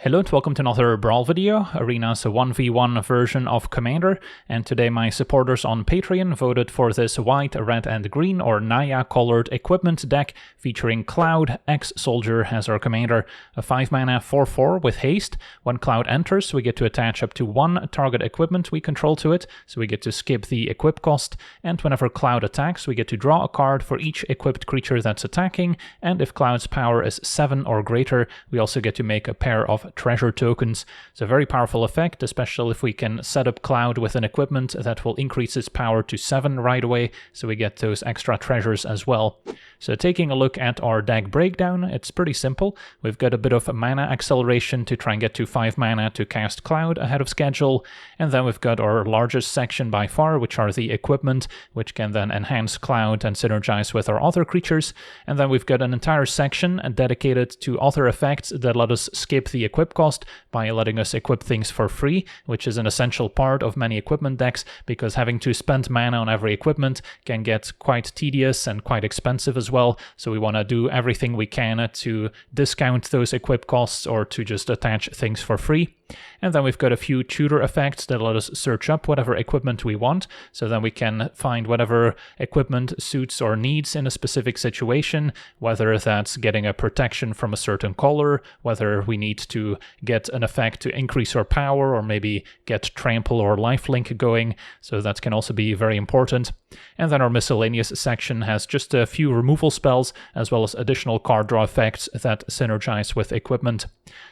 Hello and welcome to another Brawl video. Arena's 1v1 version of Commander, and today my supporters on Patreon voted for this white, red and green or Naya colored equipment deck featuring Cloud, ex-soldier as our commander. A 5-mana 4/4 with haste. When Cloud enters, we get to attach up to one target equipment we control to it, so we get to skip the equip cost, and whenever Cloud attacks, we get to draw a card for each equipped creature that's attacking, and if Cloud's power is 7 or greater, we also get to make a pair of treasure tokens. It's a very powerful effect, especially if we can set up Cloud with an equipment that will increase its power to 7 right away, so we get those extra treasures as well. So taking a look at our deck breakdown, it's pretty simple. We've got a bit of mana acceleration to try and get to 5 mana to cast Cloud ahead of schedule, and then we've got our largest section by far, which are the equipment, which can then enhance Cloud and synergize with our other creatures, and then we've got an entire section dedicated to other effects that let us skip the equip cost by letting us equip things for free, which is an essential part of many equipment decks, because having to spend mana on every equipment can get quite tedious and quite expensive as well, so we want to do everything we can to discount those equip costs or to just attach things for free. And then we've got a few tutor effects that let us search up whatever equipment we want, so then we can find whatever equipment suits our needs in a specific situation, whether that's getting a protection from a certain color, whether we need to get an effect to increase our power, or maybe get trample or lifelink going, so that can also be very important. And then our miscellaneous section has just a few removal spells, as well as additional card draw effects that synergize with equipment.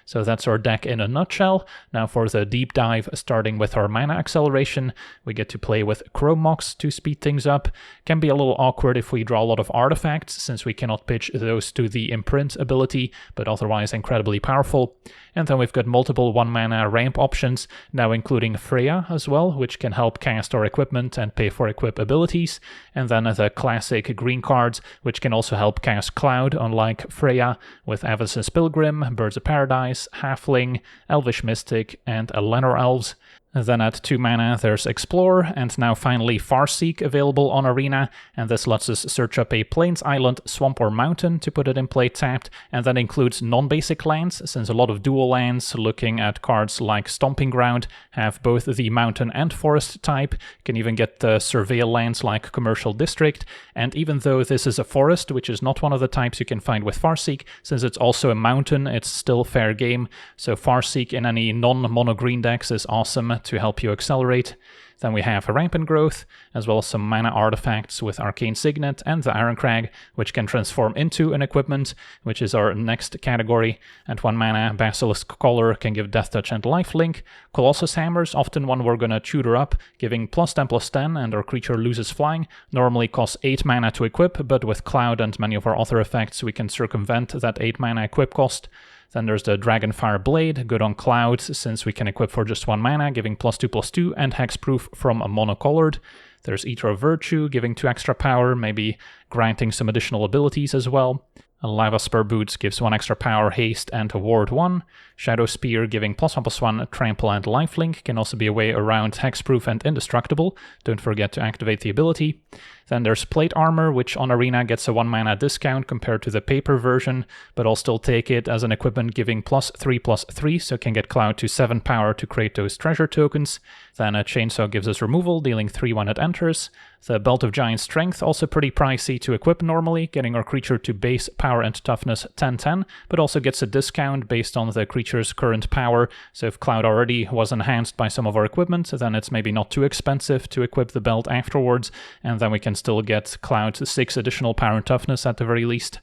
So that's our deck in a nutshell. Now for the deep dive, starting with our mana acceleration, we get to play with Chrome Mox to speed things up. Can be a little awkward if we draw a lot of artifacts, since we cannot pitch those to the imprint ability, but otherwise incredibly powerful. And then we've got multiple 1-mana ramp options, now including Freya as well, which can help cast our equipment and pay for equip abilities. And then the classic green cards, which can also help cast Cloud, unlike Freya, with Avacyn's Pilgrim, Birds of Paradise, Halfling, Elvish Mystic, and Lenor Elves. Then at 2 mana there's Explore, and now finally Farseek available on Arena, and this lets us search up a Plains, Island, Swamp or Mountain to put it in play tapped, and that includes non-basic lands, since a lot of dual lands, looking at cards like Stomping Ground, have both the mountain and forest type. You can even get the surveil lands like Commercial District, and even though this is a forest, which is not one of the types you can find with Farseek, since it's also a mountain, it's still fair game, so Farseek in any non-mono green decks is awesome to help you accelerate. Then we have Rampant Growth, as well as some mana artifacts with Arcane Signet and the Iron Crag, which can transform into an equipment, which is our next category. And 1 mana Basilisk Collar can give Death Touch and Lifelink. Colossus Hammers, often one we're gonna tutor up, giving +10/+10, and our creature loses flying. Normally costs 8 mana to equip, but with Cloud and many of our other effects, we can circumvent that 8 mana equip cost. Then there's the Dragonfire Blade, good on Cloud, since we can equip for just 1 mana, giving +2/+2 and hexproof from a monocolored. There's Eater of Virtue, giving 2 extra power, maybe granting some additional abilities as well. A Lava Spur Boots gives 1 extra power, haste, and ward 1. Shadow Spear giving +1/+1, trample and lifelink, can also be a way around hexproof and indestructible. Don't forget to activate the ability. Then there's Plate Armor, which on Arena gets a 1 mana discount compared to the paper version, but I'll still take it as an equipment giving +3/+3, so can get Cloud to 7 power to create those treasure tokens. Then a Chainsaw gives us removal, dealing 3 when it enters. The Belt of Giant Strength, also pretty pricey to equip normally, getting our creature to base power and toughness 10/10, but also gets a discount based on the creature's current power, so if Cloud already was enhanced by some of our equipment, then it's maybe not too expensive to equip the belt afterwards, and then we can still get Cloud 6 additional power and toughness at the very least.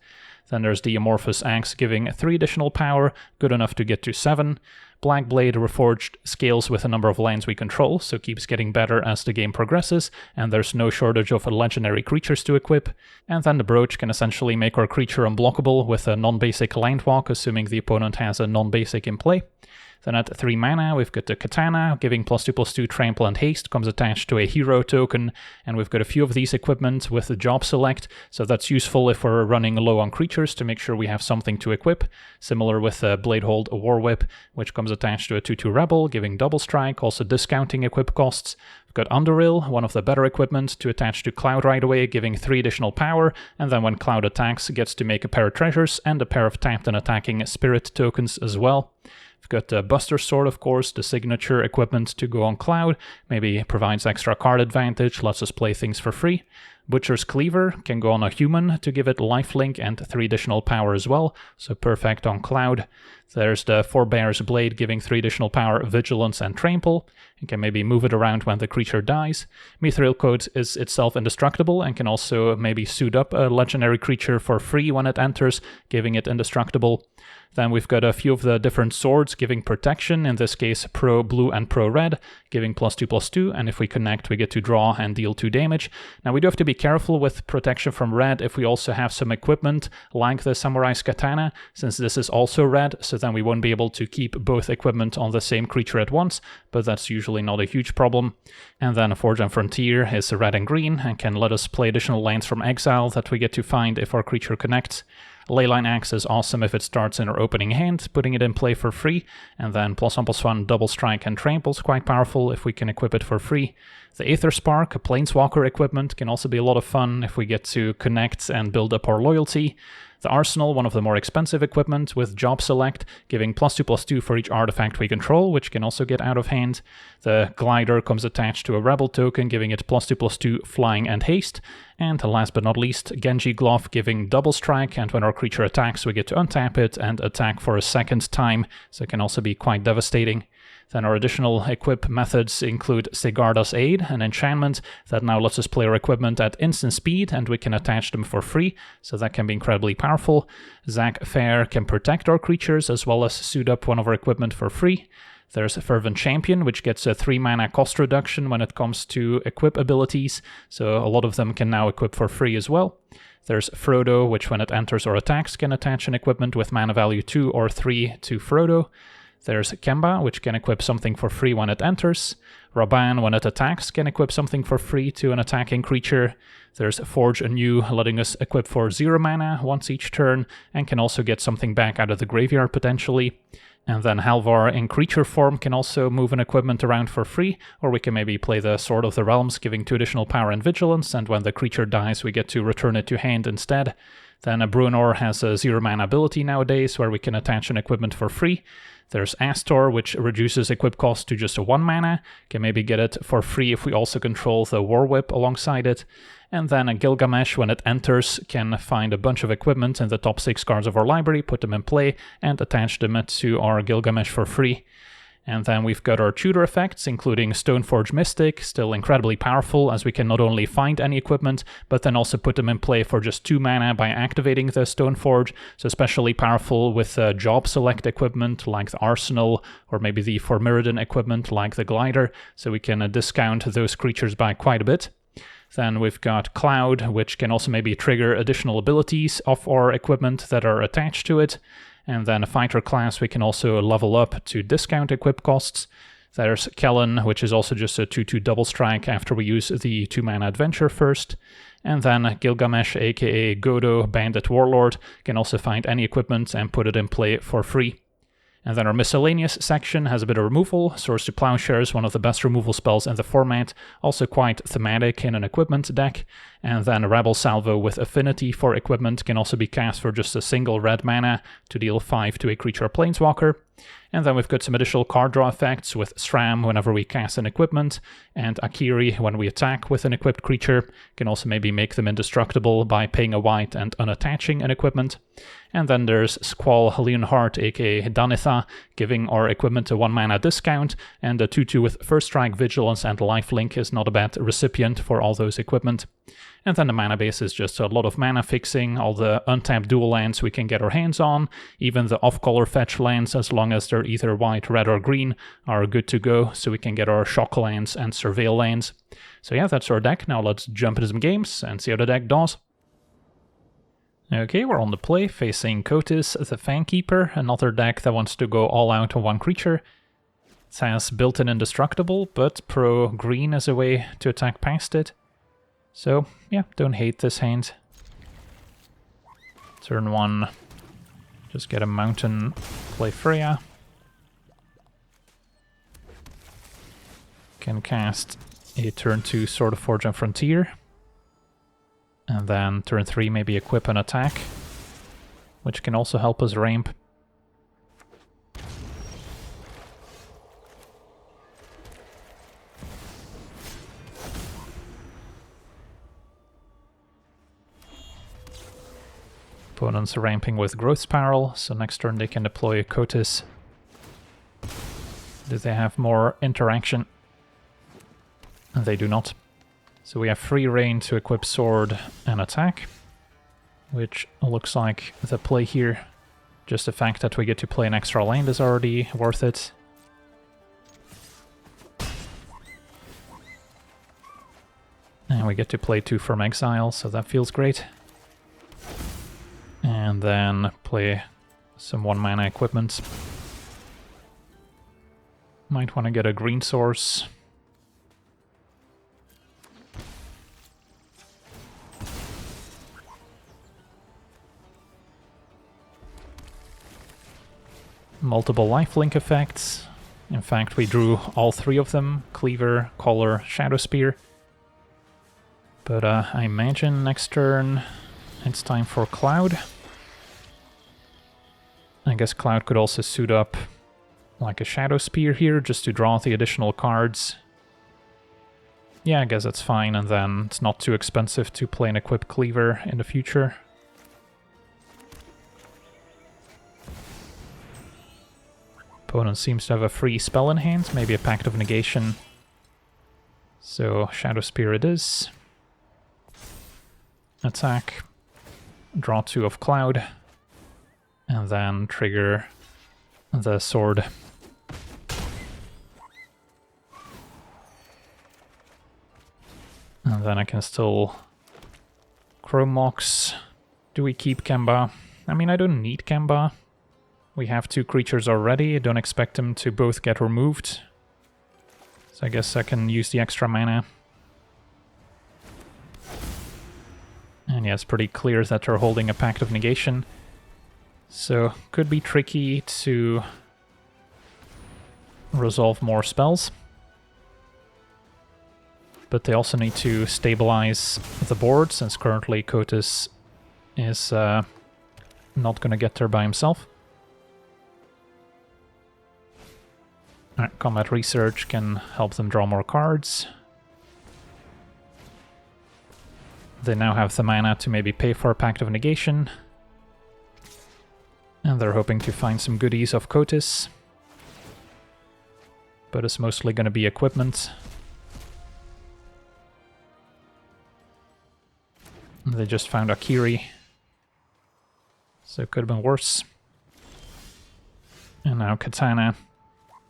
Then there's the Amorphous Axe giving 3 additional power, good enough to get to 7. Black Blade Reforged scales with a number of lands we control, so keeps getting better as the game progresses, and there's no shortage of legendary creatures to equip. And then the Brooch can essentially make our creature unblockable with a non-basic land walk, assuming the opponent has a non-basic in play. Then at 3 mana, we've got the Katana, giving +2/+2 trample and haste, comes attached to a hero token, and we've got a few of these equipment with the job select, so that's useful if we're running low on creatures to make sure we have something to equip. Similar with the Bladehold War Whip, which comes attached to a 2/2 rebel, giving double strike, also discounting equip costs. We've got Underill, one of the better equipment, to attach to Cloud right away, giving 3 additional power, and then when Cloud attacks, gets to make a pair of treasures and a pair of tapped and attacking spirit tokens as well. We've got the Buster Sword, of course, the signature equipment to go on Cloud. Maybe provides extra card advantage, lets us play things for free. Butcher's Cleaver can go on a human to give it lifelink and 3 additional power as well, so perfect on Cloud. There's the Forebear's Blade giving 3 additional power, Vigilance and Trample. You can maybe move it around when the creature dies. Mithril Coat is itself indestructible and can also maybe suit up a legendary creature for free when it enters, giving it indestructible. Then we've got a few of the different swords giving protection, in this case pro blue and pro red, giving +2/+2, and if we connect we get to draw and deal 2 damage. Now we do have to be careful with protection from red if we also have some equipment like the Samurai's Katana, since this is also red, so then we won't be able to keep both equipment on the same creature at once, but that's usually not a huge problem. And then Forge and Frontier is red and green and can let us play additional lands from exile that we get to find if our creature connects. Leyline Axe is awesome if it starts in our opening hand, putting it in play for free, and then +1/+1 Double Strike and Trample is quite powerful if we can equip it for free. The Aether Spark, a Planeswalker equipment, can also be a lot of fun if we get to connect and build up our loyalty. The Arsenal, one of the more expensive equipment with Job Select, giving +2/+2 for each artifact we control, which can also get out of hand. The Glider comes attached to a Rebel token, giving it +2/+2 flying and haste. And last but not least, Genji Glove giving double strike, and when our creature attacks we get to untap it and attack for a second time, so it can also be quite devastating. Then our additional equip methods include Sigarda's Aid, an enchantment that now lets us play our equipment at instant speed and we can attach them for free, so that can be incredibly powerful. Zach Fair can protect our creatures as well as suit up one of our equipment for free. There's Fervent Champion, which gets a 3 mana cost reduction when it comes to equip abilities, so a lot of them can now equip for free as well. There's Frodo, which when it enters or attacks can attach an equipment with mana value 2 or 3 to Frodo. There's Kemba, which can equip something for free when it enters. Raban, when it attacks, can equip something for free to an attacking creature. There's Forge Anew, letting us equip for 0 mana once each turn, and can also get something back out of the graveyard potentially. And then Halvar in creature form can also move an equipment around for free, or we can maybe play the Sword of the Realms, giving 2 additional power and vigilance, and when the creature dies we get to return it to hand instead. Then Bruenor has a 0 mana ability nowadays, where we can attach an equipment for free. There's Astor, which reduces equip cost to just 1 mana. Can maybe get it for free if we also control the War Whip alongside it. And then a Gilgamesh, when it enters, can find a bunch of equipment in the top 6 cards of our library, put them in play, and attach them to our Gilgamesh for free. And then we've got our tutor effects, including Stoneforge Mystic, still incredibly powerful, as we can not only find any equipment, but then also put them in play for just 2 mana by activating the Stoneforge, so especially powerful with job select equipment like the Arsenal, or maybe the Formiridan equipment like the Glider, so we can discount those creatures by quite a bit. Then we've got Cloud, which can also maybe trigger additional abilities of our equipment that are attached to it. And then a fighter class we can also level up to discount equip costs. There's Kellen, which is also just a 2/2 double strike after we use the 2 mana adventure first. And then Gilgamesh, aka Godo, Bandit Warlord, can also find any equipment and put it in play for free. And then our miscellaneous section has a bit of removal. Swords to Plowshares, one of the best removal spells in the format, also quite thematic in an equipment deck. And then a Rebel Salvo with affinity for equipment can also be cast for just a single red mana to deal 5 to a creature or planeswalker. And then we've got some additional card draw effects with Sram whenever we cast an equipment, and Akiri when we attack with an equipped creature. Can also maybe make them indestructible by paying a white and unattaching an equipment. And then there's Squall Leonhardt, aka Danitha, giving our equipment a 1 mana discount, and a 2/2 with First Strike, Vigilance, and Lifelink is not a bad recipient for all those equipment. And then the mana base is just a lot of mana fixing, all the untapped dual lands we can get our hands on, even the off-color fetch lands, as long as they're either white, red, or green, are good to go, so we can get our shock lands and surveil lands. So yeah, that's our deck. Now let's jump into some games and see how the deck does. Okay, we're on the play, facing Kotis the Fankeeper, another deck that wants to go all out on one creature. It has built-in indestructible, but pro green is a way to attack past it. So, yeah, don't hate this hand. Turn 1, just get a mountain, play Freya. Can cast a turn 2 Sword of Forge and Frontier. And then turn 3 maybe equip an attack, which can also help us ramp. Opponents ramping with Growth Spiral, so next turn they can deploy Cotis. Do they have more interaction? And they do not. So we have free reign to equip Sword and attack, which looks like the play here. Just the fact that we get to play an extra land is already worth it. And we get to play 2 from exile, so that feels great. And then play some 1-mana equipment. Might want to get a green source. Multiple lifelink effects. In fact, we drew all 3 of them. Cleaver, Collar, Shadow Spear. But I imagine next turn it's time for Cloud. I guess Cloud could also suit up like a Shadow Spear here, just to draw the additional cards. Yeah, I guess that's fine, and then it's not too expensive to play an equipped Cleaver in the future. Opponent seems to have a free spell in hand, maybe a Pact of Negation. So Shadow Spear it is. Attack. Draw 2 of Cloud. And then trigger the sword. And then I can still Chrome Mox. Do we keep Kemba? I mean, I don't need Kemba. We have 2 creatures already. I don't expect them to both get removed. So I guess I can use the extra mana. And yeah, it's pretty clear that they're holding a Pact of Negation. So, could be tricky to resolve more spells. But they also need to stabilize the board, since currently Cotis is not going to get there by himself. Alright, Combat Research can help them draw more cards. They now have the mana to maybe pay for a Pact of Negation. And they're hoping to find some goodies of Cotis. But it's mostly going to be equipment. They just found Akiri. So it could have been worse. And now Katana.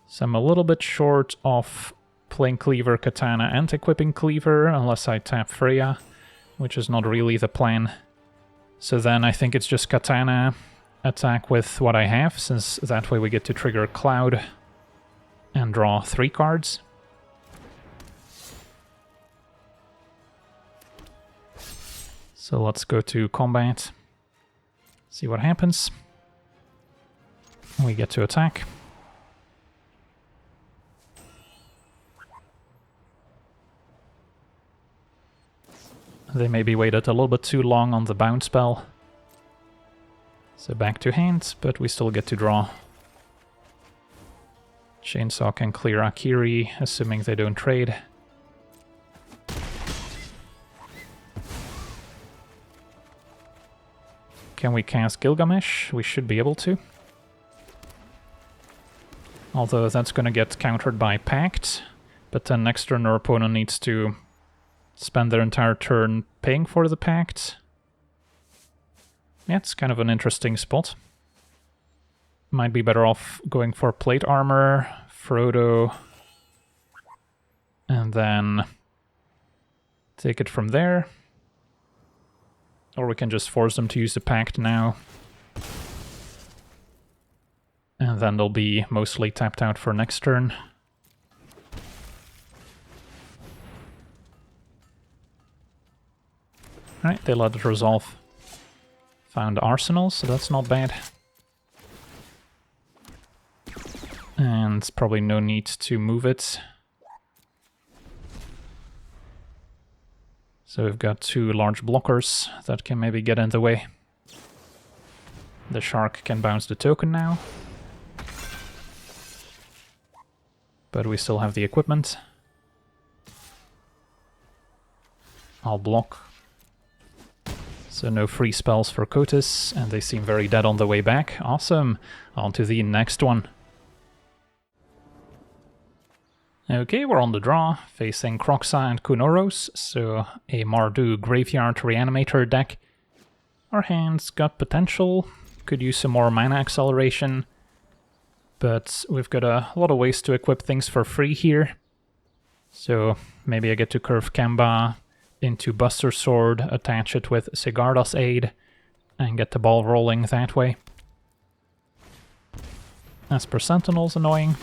So I'm a little bit short of playing Cleaver, Katana, and equipping Cleaver, unless I tap Freya, which is not really the plan. So then I think it's just Katana attack with what I have, since that way we get to trigger Cloud and draw 3 cards. So let's go to combat, see what happens. We get to attack. They maybe waited a little bit too long on the bounce spell. So back to hand, but we still get to draw. Chainsaw can clear Akiri, assuming they don't trade. Can we cast Gilgamesh? We should be able to. Although that's going to get countered by Pact, but then next turn our opponent needs to spend their entire turn paying for the Pact. Yeah, it's kind of an interesting spot. Might be better off going for plate armor, Frodo, and then take it from there. Or we can just force them to use the Pact now. And then they'll be mostly tapped out for next turn. Right, they let it resolve. Found Arsenal, so that's not bad. And probably no need to move it. So we've got 2 large blockers that can maybe get in the way. The shark can bounce the token now. But we still have the equipment. I'll block. So no free spells for Kotis, and they seem very dead on the way back. Awesome. On to the next one. Okay, we're on the draw, facing Kroxa and Kunoros, so a Mardu Graveyard Reanimator deck. Our hand's got potential, could use some more mana acceleration, but we've got a lot of ways to equip things for free here. So maybe I get to curve Kemba into Buster Sword, attach it with Sigarda's Aid, and get the ball rolling that way. Esper Sentinel's annoying,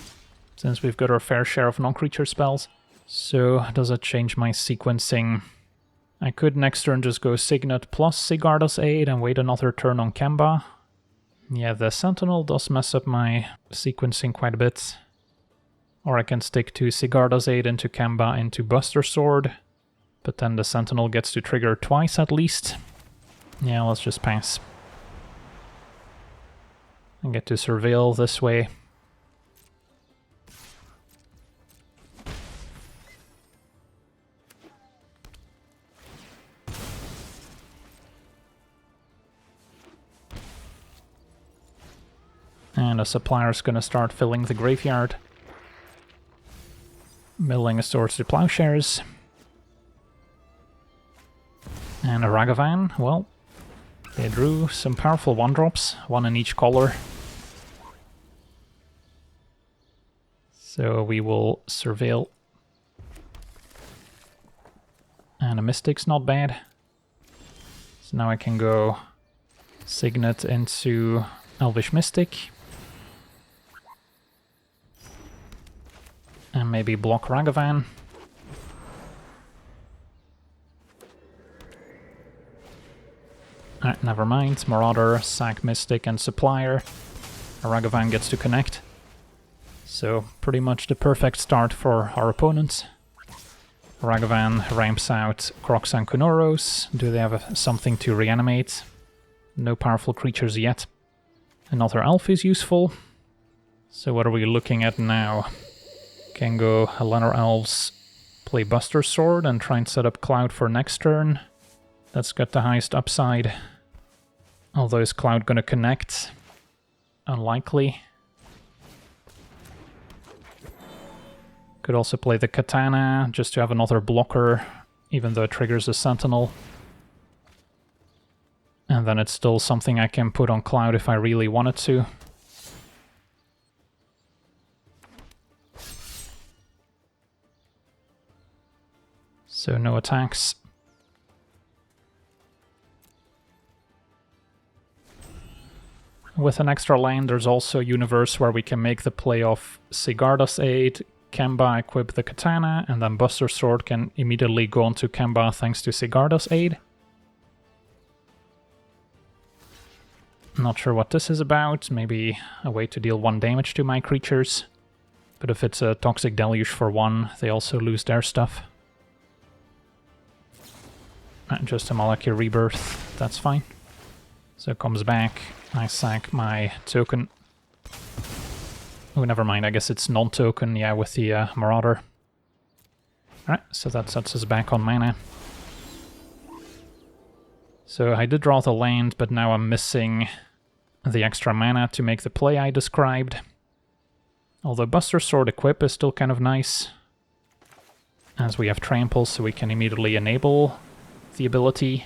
since we've got our fair share of non-creature spells. So does it change my sequencing? I could next turn just go Signet plus Sigarda's Aid and wait another turn on Kemba. Yeah, the Sentinel does mess up my sequencing quite a bit. Or I can stick to Sigarda's Aid into Kemba into Buster Sword. But then the Sentinel gets to trigger twice at least. Yeah, let's just pass. And get to Surveil this way. And a supplier's gonna start filling the graveyard. Milling Swords to Plowshares. And a Ragavan, well, they drew some powerful 1-drops, one in each color. So we will Surveil. And a Mystic's not bad. So now I can go Signet into Elvish Mystic. And maybe block Ragavan. Never mind. Marauder, sack Mystic, and Supplier. Ragavan gets to connect. So, pretty much the perfect start for our opponents. Ragavan ramps out Kroxa and Kunoros. Do they have something to reanimate? No powerful creatures yet. Another elf is useful. So what are we looking at now? Can go Helena Elves, play Buster Sword and try and set up Cloud for next turn. That's got the highest upside. Although is Cloud gonna connect? Unlikely. Could also play the Katana, just to have another blocker, even though it triggers a Sentinel. And then it's still something I can put on Cloud if I really wanted to. So no attacks. With an extra land, there's also a universe where we can make the play of Sigarda's Aid, Kemba equip the Katana, and then Buster Sword can immediately go onto Kemba thanks to Sigarda's Aid. Not sure what this is about, maybe a way to deal 1 damage to my creatures. But if it's a Toxic Deluge for 1, they also lose their stuff. Just a Molecular Rebirth, that's fine. So it comes back, I sack my token. Oh, never mind, I guess it's non-token, yeah, with the Marauder. Alright, so that sets us back on mana. So I did draw the land, but now I'm missing the extra mana to make the play I described. Although Buster Sword equip is still kind of nice, as we have Trample, so we can immediately enable the ability.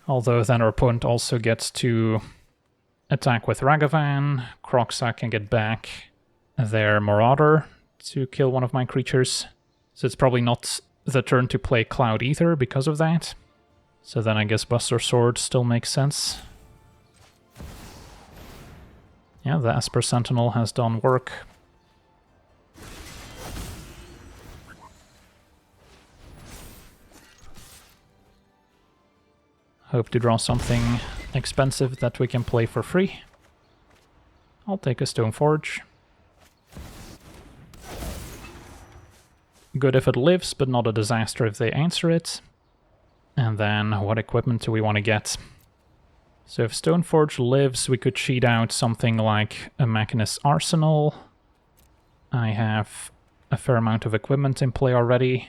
Although then our opponent also gets to attack with Ragavan, Kroxa can get back their Marauder to kill one of my creatures. So it's probably not the turn to play Cloud either because of that. So then I guess Buster Sword still makes sense. Yeah, the Esper Sentinel has done work. Hope to draw something expensive that we can play for free. I'll take a Stoneforge. Good if it lives, but not a disaster if they answer it. And then, what equipment do we want to get? So if Stoneforge lives, we could cheat out something like a Machinist's Arsenal. I have a fair amount of equipment in play already.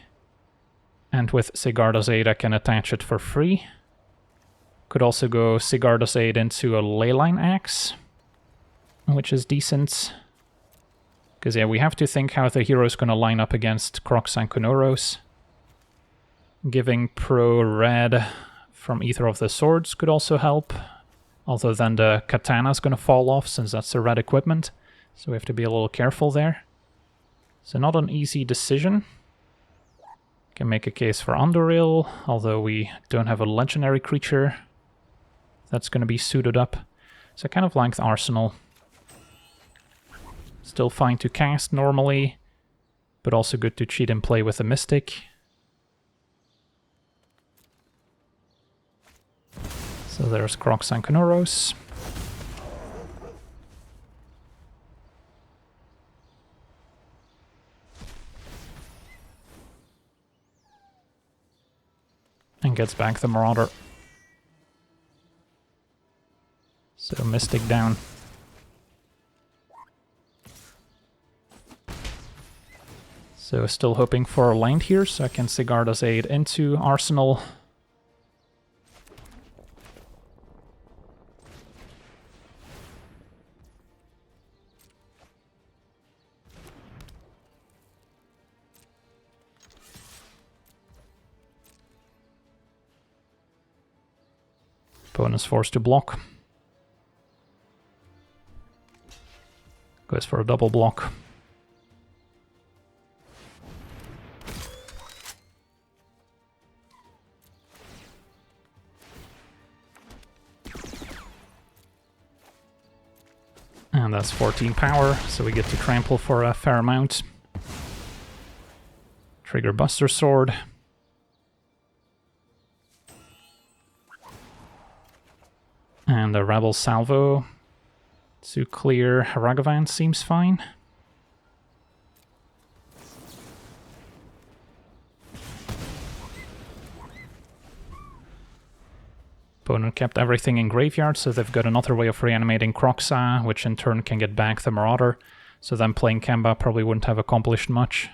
And with Sigarda's Aid I can attach it for free. Could also go Sigarda's Aid into a Leyline Axe, which is decent. Because yeah, we have to think how the hero's gonna line up against Crocs and Kunoros. Giving pro red from either of the swords could also help. Although then the katana's gonna fall off since that's the red equipment. So we have to be a little careful there. So not an easy decision. Can make a case for Andoril, although we don't have a legendary creature that's gonna be suited up. So I kind of like the arsenal. Still fine to cast normally, but also good to cheat and play with the Mystic. So there's Crocs and Kunoros. And gets back the Marauder. So Mystic down. So still hoping for a land here, so I can Sigarda's Aid into Arsenal. Opponent's forced to block. Goes for a double block. And that's 14 power, so we get to trample for a fair amount. Trigger Buster Sword. And a Rebel Salvo to clear Ragavan seems fine. Opponent kept everything in graveyard, so they've got another way of reanimating Kroxa, which in turn can get back the Marauder. So then playing Kemba probably wouldn't have accomplished much.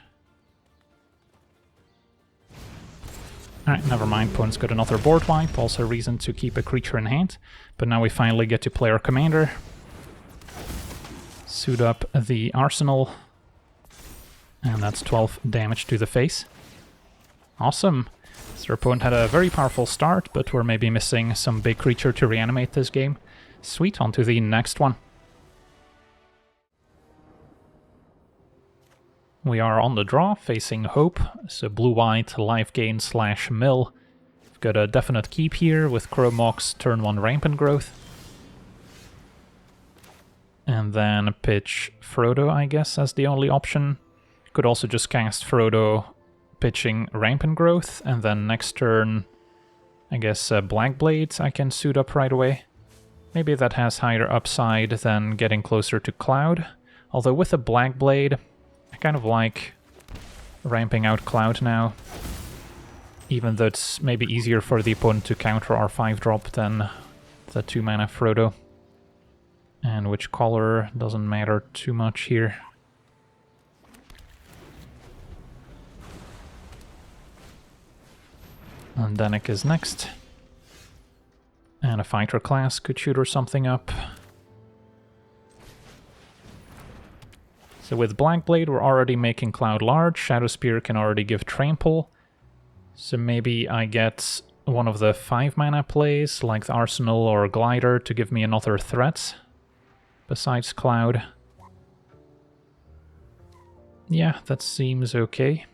Alright, never mind, opponent's got another board wipe, also a reason to keep a creature in hand. But now we finally get to play our commander. Suit up the arsenal. And that's 12 damage to the face. Awesome. So our opponent had a very powerful start, but we're maybe missing some big creature to reanimate this game. Sweet, on to the next one. We are on the draw, facing Hope, so blue-white, life gain / mill. We've got a definite keep here with Chromox, turn 1 Rampant Growth. And then pitch Frodo, I guess, as the only option. Could also just cast Frodo, pitching Rampant Growth, and then next turn, I guess Black Blade I can suit up right away. Maybe that has higher upside than getting closer to Cloud. Although with a Black Blade, I kind of like ramping out Cloud now. Even though it's maybe easier for the opponent to counter our 5-drop than the 2-mana Frodo. And which color doesn't matter too much here. And Danik is next. And a fighter class could shoot or something up. So with Black Blade we're already making Cloud large, Shadow Spear can already give Trample. So maybe I get one of the 5-mana plays, like the Arsenal or Glider, to give me another threat, besides Cloud. Yeah, that seems okay.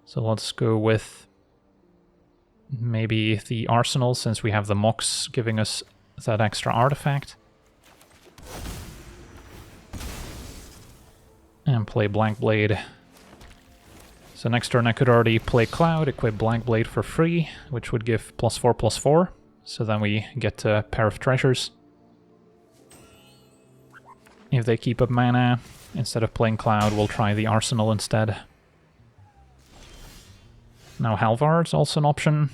So let's go with maybe the Arsenal, since we have the Mox giving us that extra artifact. And play Black Blade. So next turn I could already play Cloud, equip Black Blade for free, which would give +4/+4. So then we get a pair of treasures. If they keep up mana, instead of playing Cloud, we'll try the Arsenal instead. Now Halvard's also an option.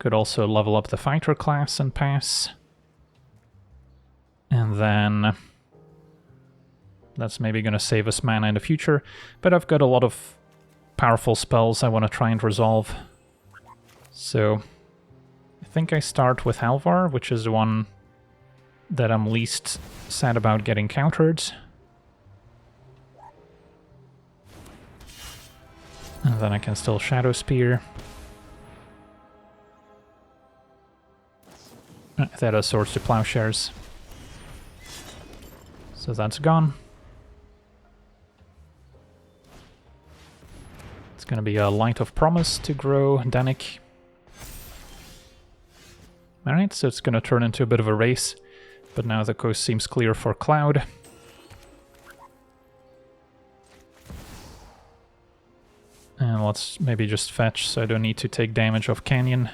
Could also level up the fighter class and pass. And then that's maybe going to save us mana in the future, but I've got a lot of powerful spells I want to try and resolve. So think I start with Halvar, which is the one that I'm least sad about getting countered. And then I can still Shadow Spear. That has Swords to Plowshares. So that's gone. It's gonna be a Light of Promise to grow Danik. Alright, so it's gonna turn into a bit of a race, but now the coast seems clear for Cloud. And let's maybe just fetch so I don't need to take damage off Canyon.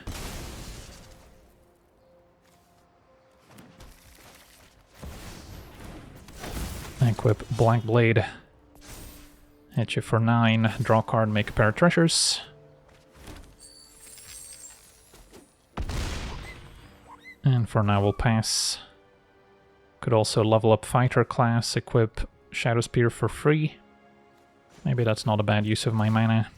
Equip Black Blade. Hit you for 9, draw card, make a pair of treasures. And for now we'll pass. Could also level up Fighter class, equip Shadow Spear for free. Maybe that's not a bad use of my mana.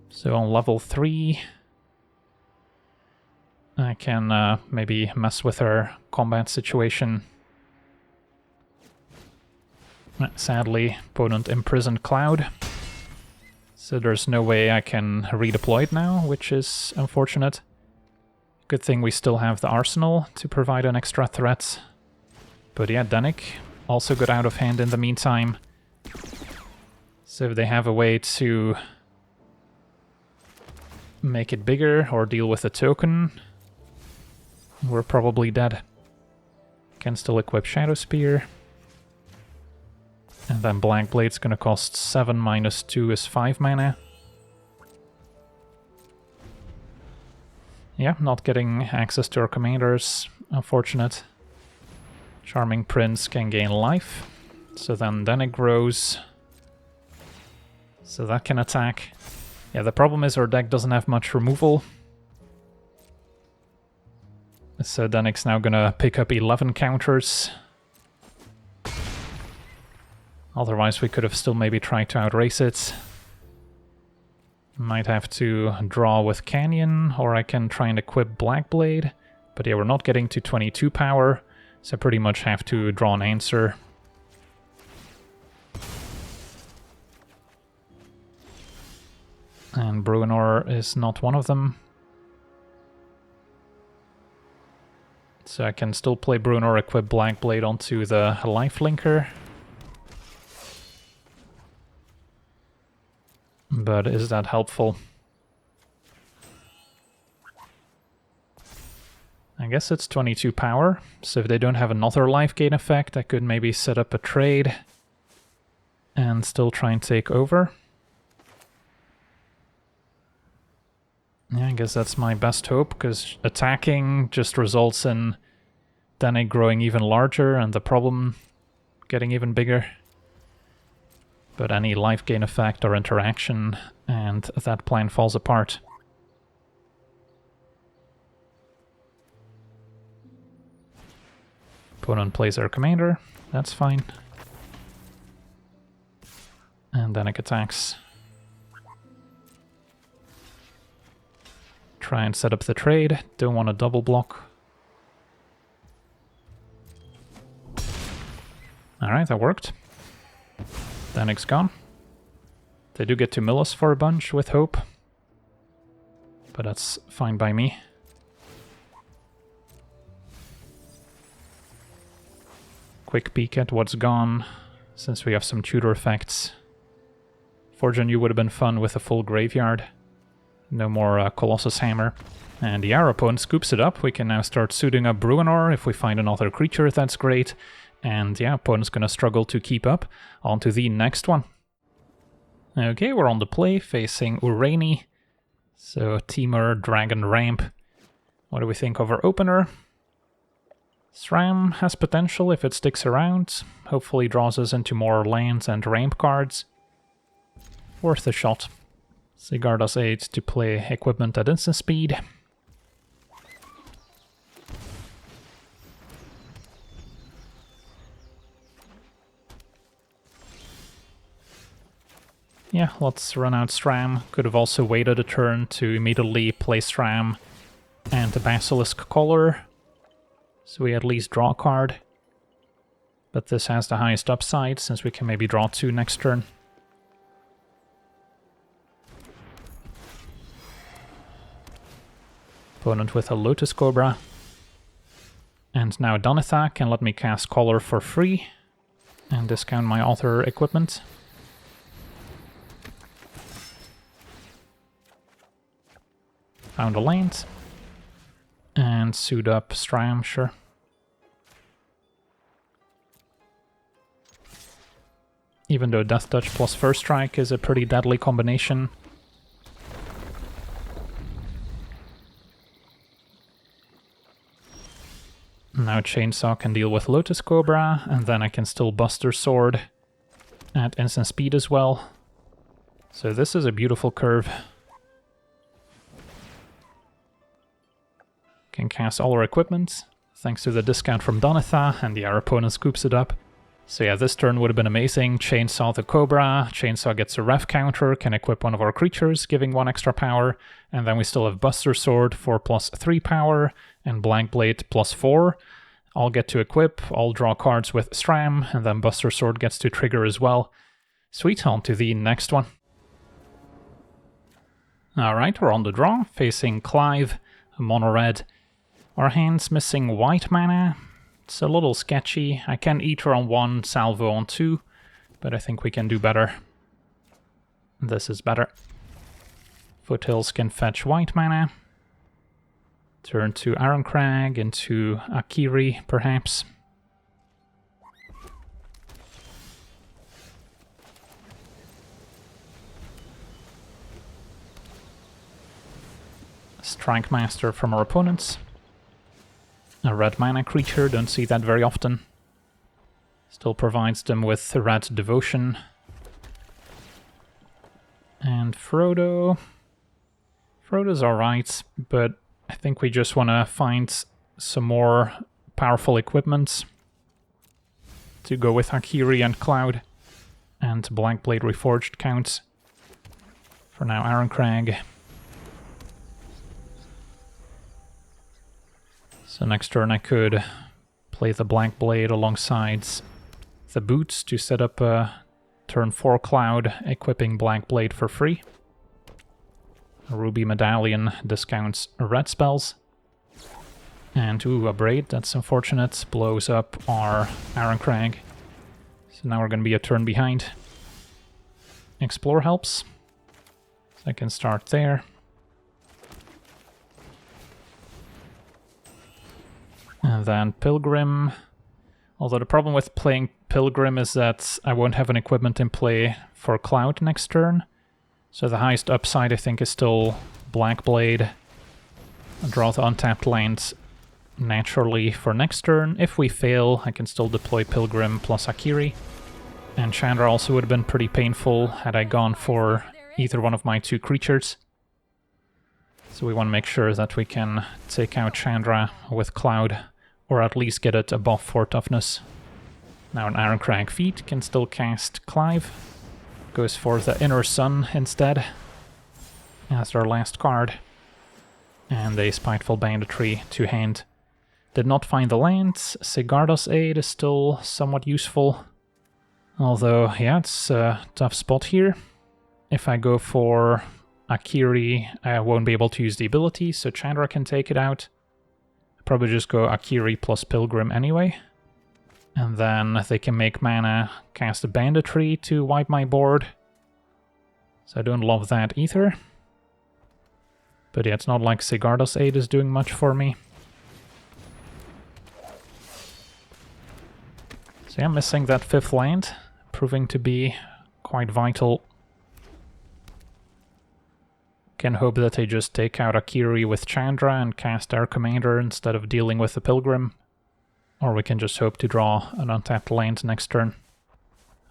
So on level 3, I can maybe mess with our combat situation. Sadly, opponent imprisoned Cloud, so there's no way I can redeploy it now, which is unfortunate. Good thing we still have the arsenal to provide an extra threat. But yeah, Danik also got out of hand in the meantime. So if they have a way to make it bigger or deal with a token, we're probably dead. Can still equip Shadow Spear. And then Black Blade's gonna cost 7 minus 2 is 5 mana. Yeah, not getting access to our commanders, unfortunate. Charming Prince can gain life, so then it grows. So that can attack. Yeah, the problem is our deck doesn't have much removal. So Danik's now gonna pick up 11 counters. Otherwise we could have still maybe tried to outrace it. Might have to draw with Canyon, or I can try and equip Black Blade. But yeah, we're not getting to 22 power, so I pretty much have to draw an answer. And Bruenor is not one of them. So I can still play Bruenor, equip Black Blade onto the lifelinker. But is that helpful? I guess it's 22 power, so if they don't have another life gain effect, I could maybe set up a trade and still try and take over. Yeah, I guess that's my best hope, because attacking just results in Danik growing even larger and the problem getting even bigger. But any life gain effect or interaction, and that plan falls apart. Opponent plays their commander, that's fine. And Danik attacks. Try and set up the trade, don't want to double block. Alright, that worked. Danik's gone. They do get to mill us for a bunch with hope, but that's fine by me. Quick peek at what's gone, since we have some tutor effects. Fortune would have been fun with a full graveyard. No more Colossus Hammer. And the our opponent scoops it up. We can now start suiting up Bruenor. If we find another creature, that's great. And yeah, opponent's gonna struggle to keep up. On to the next one. Okay, we're on the play, facing Urani. So, Temur, Dragon, Ramp. What do we think of our opener? SRAM has potential if it sticks around. Hopefully draws us into more lands and ramp cards. Worth a shot. Sigarda's 8 to play equipment at instant speed. Yeah, let's run out Stram. Could have also waited a turn to immediately play Stram and the Basilisk Collar, so we at least draw a card. But this has the highest upside, since we can maybe draw 2 next turn. Opponent with a Lotus Cobra. And now Donatha can let me cast Collar for free and discount my other equipment. Found a land. And suit up Stram, sure. Even though Death Touch plus First Strike is a pretty deadly combination. Now Chainsaw can deal with Lotus Cobra, and then I can still Buster Sword at instant speed as well. So this is a beautiful curve. Can cast all our equipment, thanks to the discount from Donatha, and our opponent scoops it up. So yeah, this turn would have been amazing. Chainsaw the Cobra, Chainsaw gets a ref counter, can equip one of our creatures, giving 1 extra power, and then we still have Buster Sword for +3 power, and Blank Blade +4. I'll get to equip, I'll draw cards with Stram, and then Buster Sword gets to trigger as well. Sweet, on to the next one. Alright, we're on the draw, facing Clive, a mono red. Our hand's missing white mana. It's a little sketchy. I can Ether on 1, Salvo on 2, but I think we can do better. This is better. Foothills can fetch white mana. Turn to Ironcrag into Akiri, perhaps. Strike Master from our opponents. A red mana creature, don't see that very often. Still provides them with red devotion. And Frodo. Frodo's alright, but I think we just want to find some more powerful equipment to go with Akiri and Cloud. And Black Blade Reforged counts. For now, Ironcrag. So next turn I could play the Black Blade alongside the Boots to set up a turn 4 Cloud, equipping Black Blade for free. A Ruby Medallion discounts red spells. And ooh, a Braid, that's unfortunate, blows up our Ironcrag. So now we're going to be a turn behind. Explore helps. So I can start there. And then Pilgrim. Although the problem with playing Pilgrim is that I won't have an equipment in play for Cloud next turn. So the highest upside I think is still Black Blade. I'll draw the untapped lands naturally for next turn. If we fail, I can still deploy Pilgrim plus Akiri. And Chandra also would have been pretty painful had I gone for either one of my 2 creatures. So we want to make sure that we can take out Chandra with Cloud, or at least get it above 4 toughness. Now an Ironcrag feat can still cast Clive. Goes for the Inner Sun instead as our last card. And a Spiteful Banditry to hand. Did not find the lands. Sigarda's Aid is still somewhat useful. Although, yeah, it's a tough spot here. If I go for Akiri, I won't be able to use the ability, so Chandra can take it out. Probably just go Akiri plus Pilgrim anyway. And then they can make mana, cast a Banditry to wipe my board. So I don't love that either. But yeah, it's not like Sigarda's Aid is doing much for me. So yeah, missing that 5th land, proving to be quite vital. Can hope that they just take out Akiri with Chandra and cast our commander instead of dealing with the Pilgrim. Or we can just hope to draw an untapped land next turn.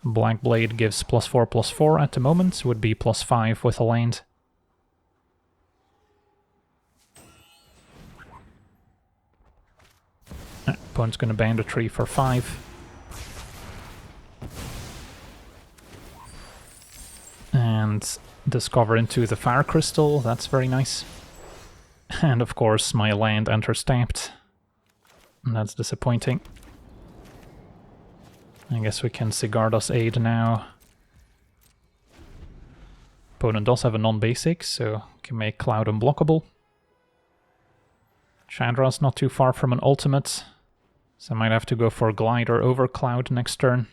Black Blade gives +4/+4 at the moment, would be +5 with a land. Opponent's gonna Banditry for 5. And discover into the fire crystal, that's very nice. And of course my land enters tapped. And that's disappointing. I guess we can Sigarda's Aid now. Opponent does have a non-basic, so can make Cloud unblockable. Chandra's not too far from an ultimate, so I might have to go for Glider over Cloud next turn.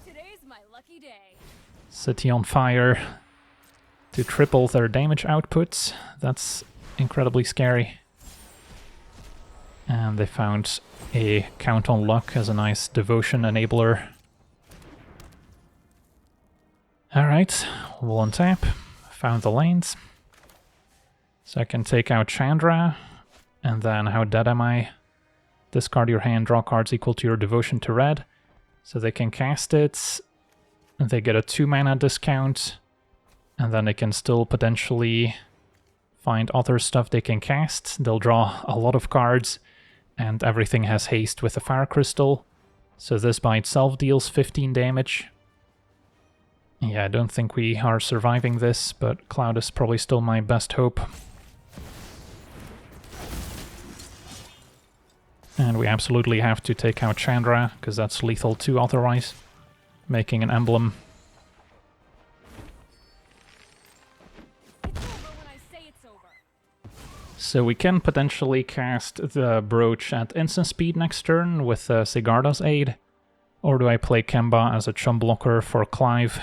Today's my lucky day. City on fire to triple their damage output. That's incredibly scary. And they found a Count on Luck as a nice devotion enabler. Alright, we'll untap. Found the lanes. So I can take out Chandra. And then how dead am I? Discard your hand, draw cards equal to your devotion to red. So they can cast it. They get a 2 mana discount. And then they can still potentially find other stuff they can cast. They'll draw a lot of cards. And everything has haste with the fire crystal. So this by itself deals 15 damage. Yeah, I don't think we are surviving this, but Cloud is probably still my best hope. And we absolutely have to take out Chandra, because that's lethal too otherwise. Making an emblem. It's over when I say it's over. So we can potentially cast the Brooch at instant speed next turn with Sigarda's Aid. Or do I play Kemba as a chum blocker for Clive?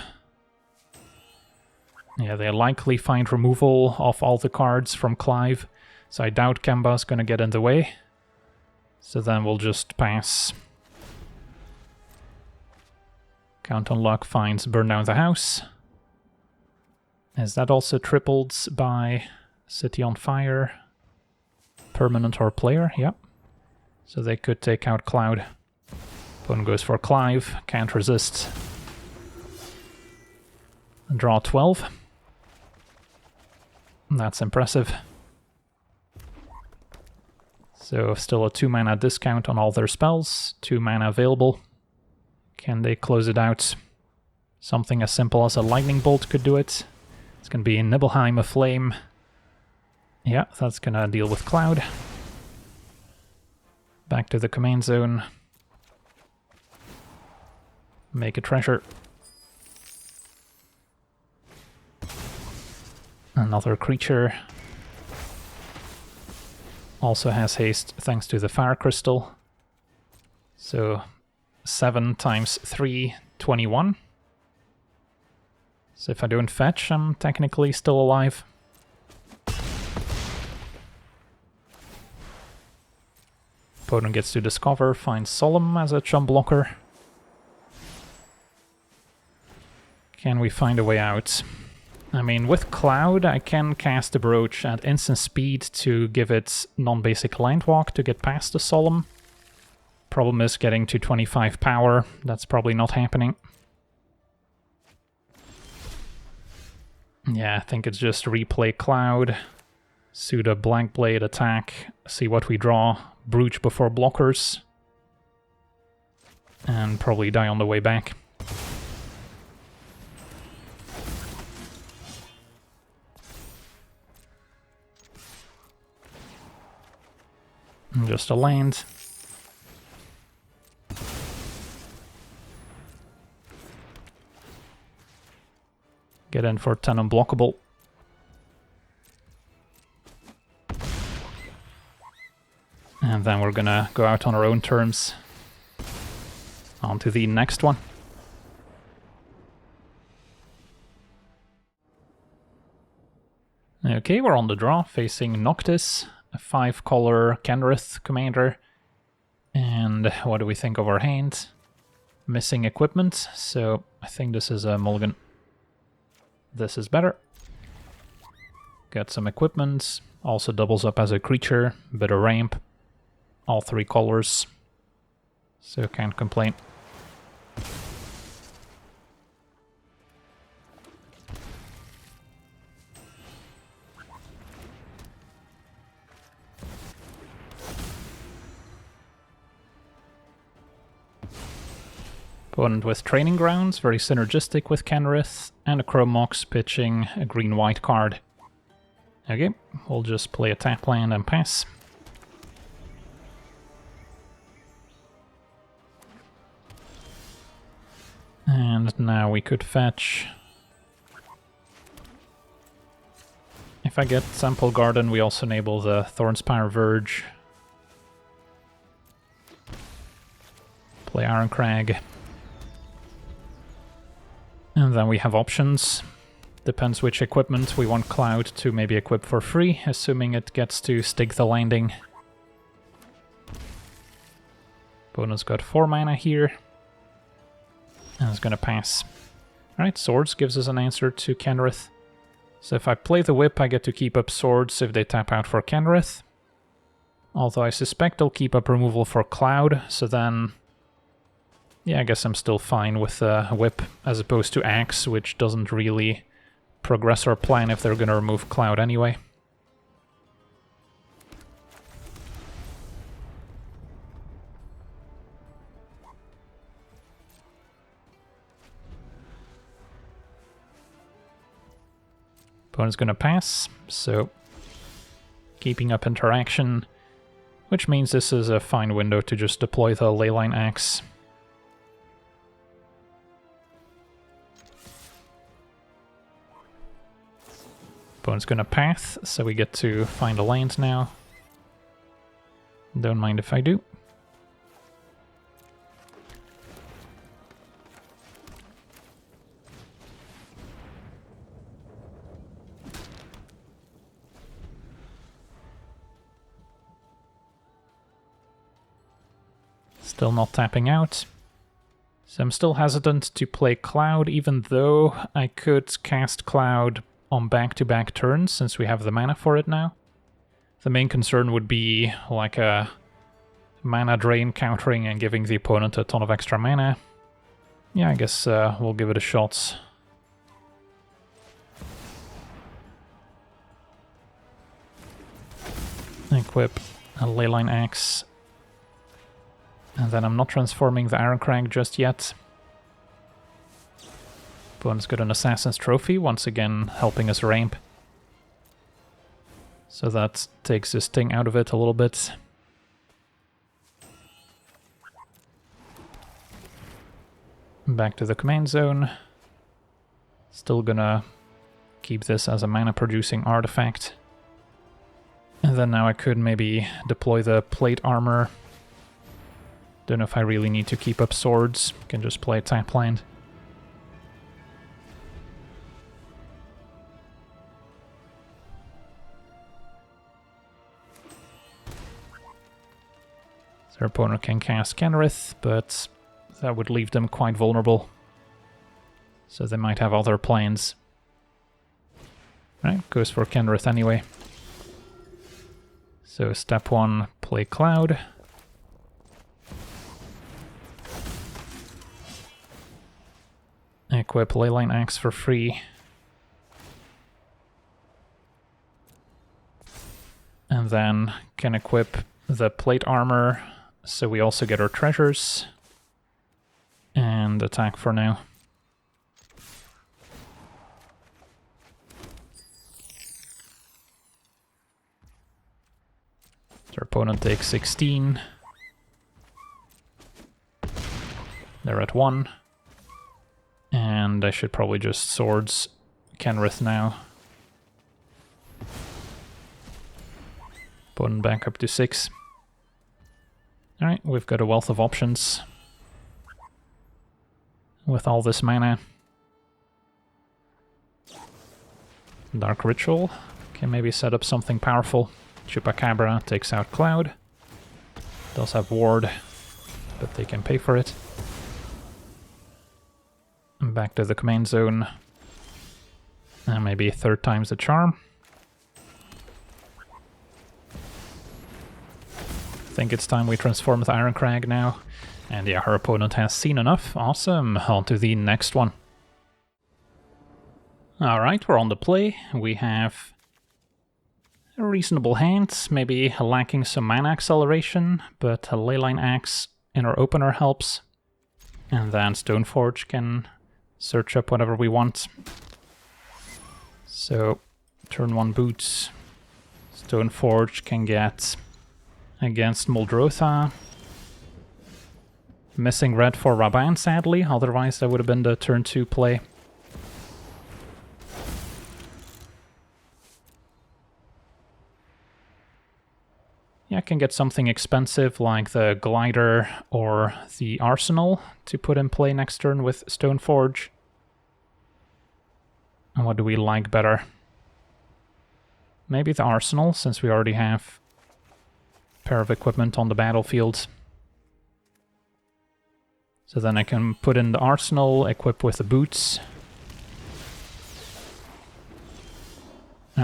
Yeah, they likely find removal of all the cards from Clive, so I doubt Kemba's gonna get in the way. So then we'll just pass. Count on Luck finds Burn Down the House. Is that also tripled by City on Fire? Permanent or player, yep. So they could take out Cloud. Opponent goes for Clive, can't resist. Draw 12. That's impressive. So still a 2 mana discount on all their spells, 2 mana available. Can they close it out? Something as simple as a lightning bolt could do it. It's gonna be Nibelheim Aflame. Yeah, that's gonna deal with Cloud. Back to the command zone. Make a treasure. Another creature. Also has haste thanks to the fire crystal. So 7 times 3, 21. So if I don't fetch, I'm technically still alive. Opponent gets to discover, finds Solemn as a chum blocker. Can we find a way out? I mean, with Cloud, I can cast the Brooch at instant speed to give it non-basic land walk to get past the Solemn. Problem is getting to 25 power. That's probably not happening. Yeah, I think it's just replay Cloud, suit a Blank Blade attack, see what we draw, Brooch before blockers, and probably die on the way back. Just a land. Get in for 10 unblockable. And then we're gonna go out on our own terms. On to the next one. Okay, we're on the draw, facing Noctis, a 5-color Kenrith commander. And what do we think of our hand? Missing equipment, so I think this is a mulligan. This is better. Get some equipment, also doubles up as a creature, bit of ramp, all 3 colors, so can't complain. Opponent with Training Grounds, very synergistic with Kenrith, and a Chrome Mox pitching a green-white card. Okay, we'll just play a tap land and pass. And now we could fetch. If I get Sample Garden, we also enable the Thornspire Verge. Play Iron Crag. And then we have options. Depends which equipment we want Cloud to maybe equip for free, assuming it gets to stick the landing. Opponent's got 4 mana here. And it's gonna pass. Alright, Swords gives us an answer to Kenrith. So if I play the Whip, I get to keep up Swords if they tap out for Kenrith. Although I suspect they'll keep up removal for Cloud, so then... yeah, I guess I'm still fine with Whip, as opposed to Axe, which doesn't really progress our plan if they're gonna remove Cloud anyway. Opponent's gonna pass, so keeping up interaction, which means this is a fine window to just deploy the Leyline Axe. Opponent's gonna path, so we get to find a land now. Don't mind if I do. Still not tapping out. So I'm still hesitant to play Cloud, even though I could cast Cloud on back-to-back turns, since we have the mana for it now. The main concern would be like a mana drain countering and giving the opponent a ton of extra mana. Yeah, I guess we'll give it a shot. Equip a Leyline Axe. And then I'm not transforming the Iron Crag just yet. Opponent's got an Assassin's Trophy, once again helping us ramp. So that takes this thing out of it a little bit. Back to the command zone. Still gonna keep this as a mana-producing artifact. And then now I could maybe deploy the plate armor. Don't know if I really need to keep up Swords. Can just play tap land. So our opponent can cast Kenrith, but that would leave them quite vulnerable. So they might have other plans. Right, goes for Kenrith anyway. So step 1, play Cloud. Equip Leyline Axe for free. And then can equip the plate armor, so we also get our treasures. And attack for now. So our opponent takes 16. They're at 1. And I should probably just Swords Kenrith now. Opponent back up to 6. Alright, we've got a wealth of options. With all this mana. Dark Ritual. Can maybe set up something powerful. Chupacabra takes out Cloud. Does have Ward, but they can pay for it. Back to the command zone. And maybe 3rd time's the charm. I think it's time we transform the Iron Crag now. And yeah, her opponent has seen enough. Awesome. On to the next one. Alright, we're on the play. We have a reasonable hand, maybe lacking some mana acceleration, but a Leyline Axe in our opener helps. And then Stoneforge can search up whatever we want. So, turn 1 boots. Stoneforge can get against Muldrotha. Missing red for Raban, sadly, otherwise that would have been the turn 2 play. Yeah, I can get something expensive like the Glider or the Arsenal to put in play next turn with Stoneforge. And what do we like better? Maybe the Arsenal, since we already have a pair of equipment on the battlefield. So then I can put in the Arsenal, equip with the boots.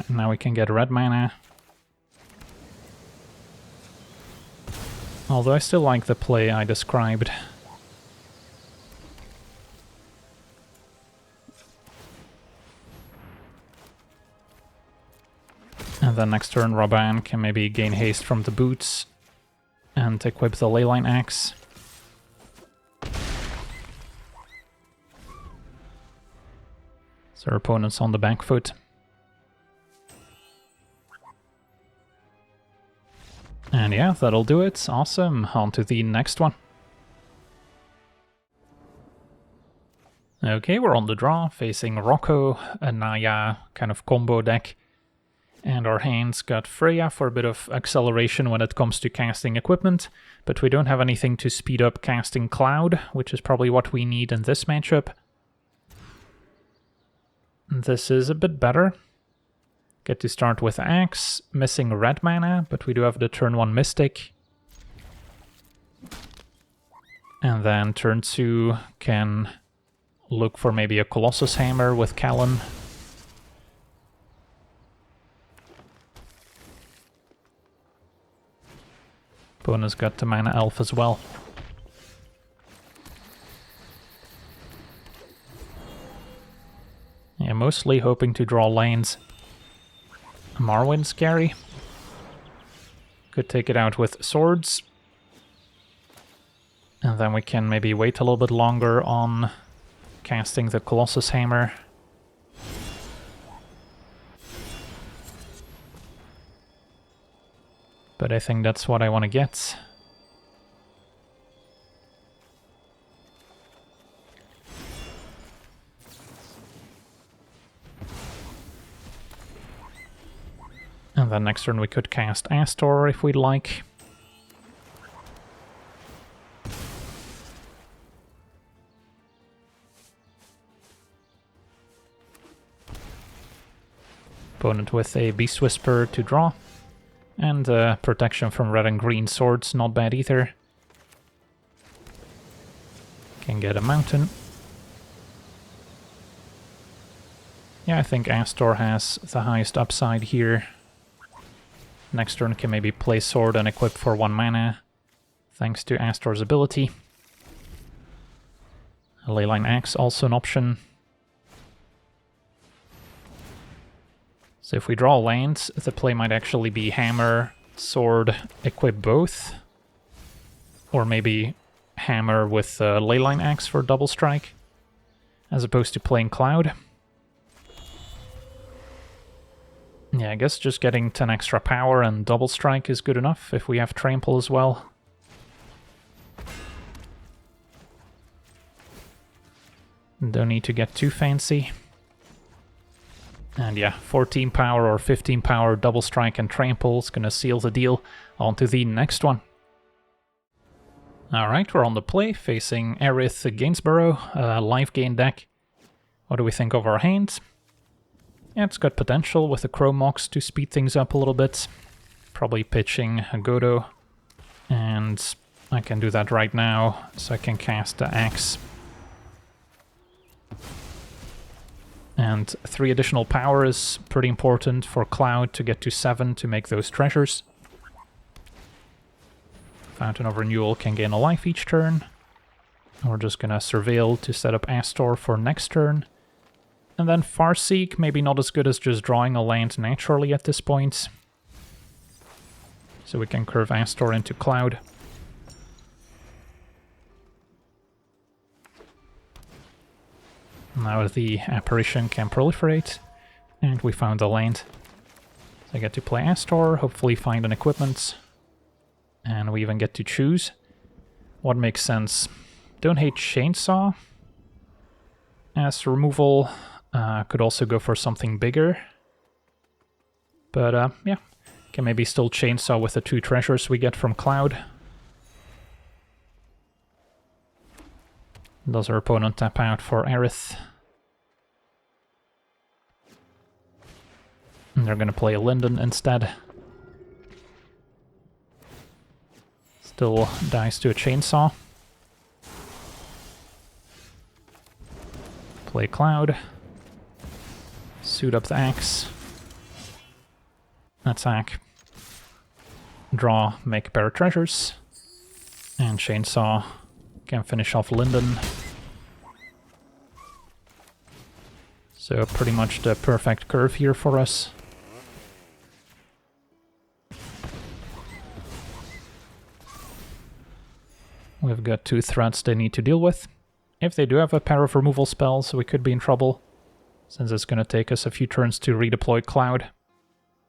Now we can get red mana. Although I still like the play I described. And then next turn Raban can maybe gain haste from the boots and equip the Leyline Axe. So our opponent's on the back foot. And yeah, that'll do it. Awesome. On to the next one. Okay, we're on the draw, facing Rocco, a Naya kind of combo deck. And our hands got Freya for a bit of acceleration when it comes to casting equipment, but we don't have anything to speed up casting Cloud, which is probably what we need in this matchup. This is a bit better. Get to start with Axe, missing red mana, but we do have the turn 1 Mystic. And then turn 2 can look for maybe a Colossus Hammer with Callan. Opponent's got the Mana Elf as well. Yeah, mostly hoping to draw lanes. Marwyn scary. Could take it out with swords. And then we can maybe wait a little bit longer on casting the Colossus Hammer. But I think that's what I want to get. And then next turn we could cast Astor if we'd like. Opponent with a Beast Whisperer to draw. And protection from red and green swords, not bad either. Can get a mountain. Yeah, I think Astor has the highest upside here. Next turn can maybe play sword and equip for 1 mana, thanks to Astor's ability. A Leyline Axe also an option. So if we draw lands, the play might actually be Hammer, Sword, equip both. Or maybe Hammer with Leyline Axe for double strike, as opposed to playing Cloud. Yeah, I guess just getting 10 extra power and double strike is good enough if we have trample as well. Don't need to get too fancy. And yeah, 14 power or 15 power double strike and trample is gonna seal the deal. On to the next one. Alright, we're on the play, facing Aerith Gainsborough, life gain deck. What do we think of our hand? Yeah, it's got potential with the Chrome Mox to speed things up a little bit. Probably pitching a Godo. And I can do that right now, so I can cast the Axe. And 3 additional power is pretty important for Cloud to get to 7 to make those treasures. Fountain of Renewal can gain a life each turn. We're just gonna Surveil to set up Astor for next turn. And then Farseek, maybe not as good as just drawing a land naturally at this point. So we can curve Astor into Cloud. Now the apparition can proliferate, and we found the land. So I get to play Astor, hopefully find an equipment, and we even get to choose what makes sense. Don't hate Chainsaw as removal. Could also go for something bigger. But yeah, can maybe still Chainsaw with the 2 treasures we get from Cloud. Does our opponent tap out for Aerith? And they're gonna play Linden instead. Still dies to a Chainsaw. Play Cloud. Suit up the axe. Attack. Draw, make a pair of treasures. And Chainsaw can finish off Linden. So pretty much the perfect curve here for us. We've got 2 threats they need to deal with. If they do have a pair of removal spells, we could be in trouble, since it's going to take us a few turns to redeploy Cloud.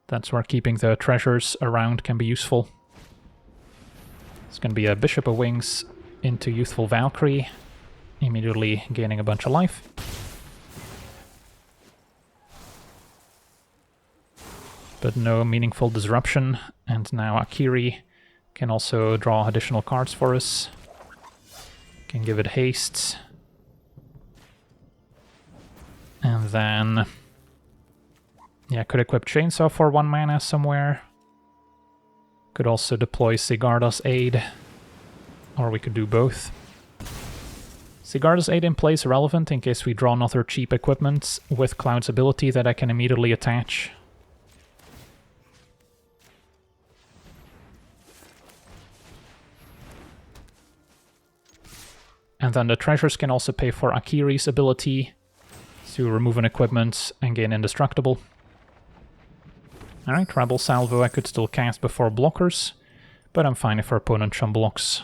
That's where keeping the treasures around can be useful. It's going to be a Bishop of Wings into Youthful Valkyrie, immediately gaining a bunch of life. But no meaningful disruption, and now Akiri can also draw additional cards for us. Can give it haste. And then... yeah, could equip Chainsaw for 1 mana somewhere. Could also deploy Sigarda's Aid. Or we could do both. Sigarda's Aid in play is relevant in case we draw another cheap equipment with Cloud's ability that I can immediately attach. And then the treasures can also pay for Akiri's ability to remove an equipment and gain indestructible. Alright, Rebel Salvo I could still cast before blockers, but I'm fine if our opponent chum blocks.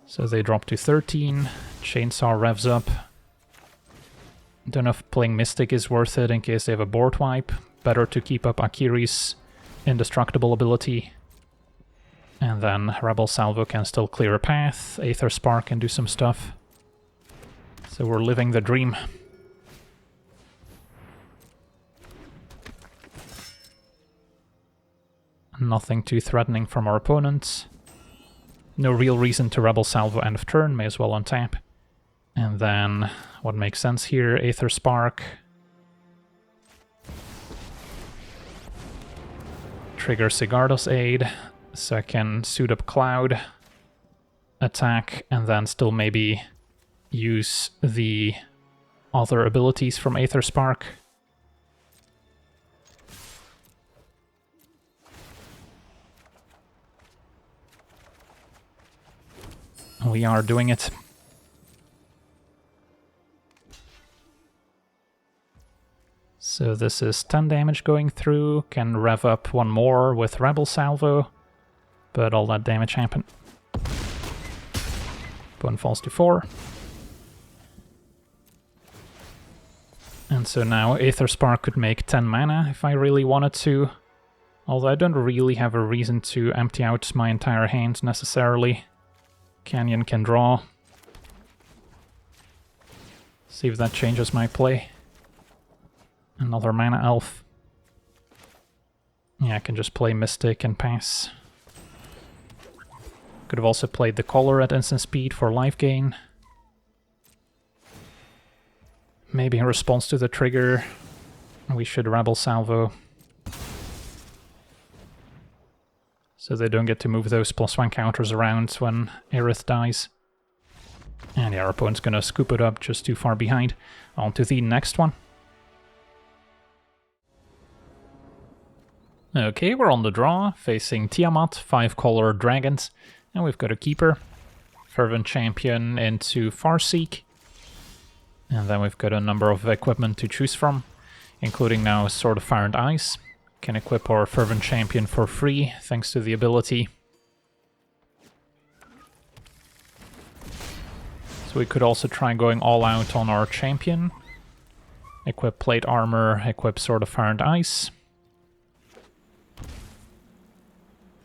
So they drop to 13, Chainsaw revs up. Don't know if playing Mystic is worth it in case they have a board wipe. Better to keep up Akiri's indestructible ability. And then Rebel Salvo can still clear a path, Aether Spark can do some stuff. So we're living the dream. Nothing too threatening from our opponents. No real reason to Rebel Salvo end of turn, may as well untap. And then, what makes sense here, Aether Spark. Trigger Sigarda's Aid. So I can suit up Cloud, attack, and then still maybe use the other abilities from Aether Spark. We are doing it. So this is 10 damage going through, can rev up 1 more with Rebel Salvo. But all that damage happened. Opponent falls to 4. And so now Aether Spark could make 10 mana if I really wanted to. Although I don't really have a reason to empty out my entire hand necessarily. Canyon can draw. See if that changes my play. Another mana elf. Yeah, I can just play Mystic and pass. Could have also played the Collar at instant speed for life gain. Maybe in response to the trigger, we should Rebel Salvo. So they don't get to move those +1 counters around when Aerith dies. And yeah, our opponent's gonna scoop it up just too far behind. On to the next one. Okay, we're on the draw, facing Tiamat, 5-color dragons. And we've got a keeper, Fervent Champion into Farseek. And then we've got a number of equipment to choose from, including now Sword of Fire and Ice. Can equip our Fervent Champion for free, thanks to the ability. So we could also try going all out on our champion. Equip plate armor, equip Sword of Fire and Ice.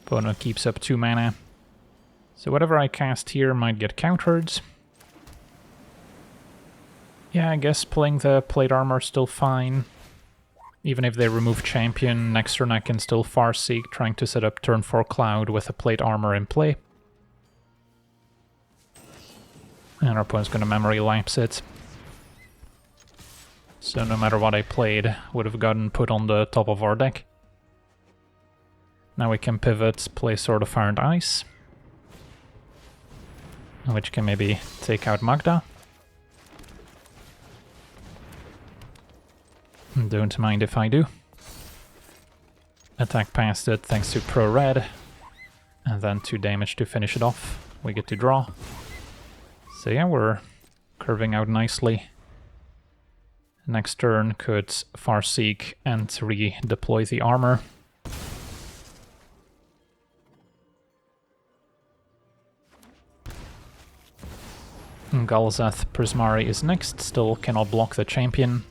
Opponent keeps up 2 mana. So whatever I cast here might get countered. Yeah, I guess playing the plate armor is still fine. Even if they remove champion, next turn I can still Farseek, trying to set up turn 4 Cloud with a plate armor in play. And our opponent's gonna memory lapse it. So no matter what I played, would have gotten put on the top of our deck. Now we can pivot, play Sword of Fire and Ice, which can maybe take out Magda. Don't mind if I do. Attack past it thanks to Pro Red, and then 2 damage to finish it off. We get to draw. So yeah, we're curving out nicely. Next turn could Farseek and redeploy the armor. Galzath Prismari is next, still cannot block the champion.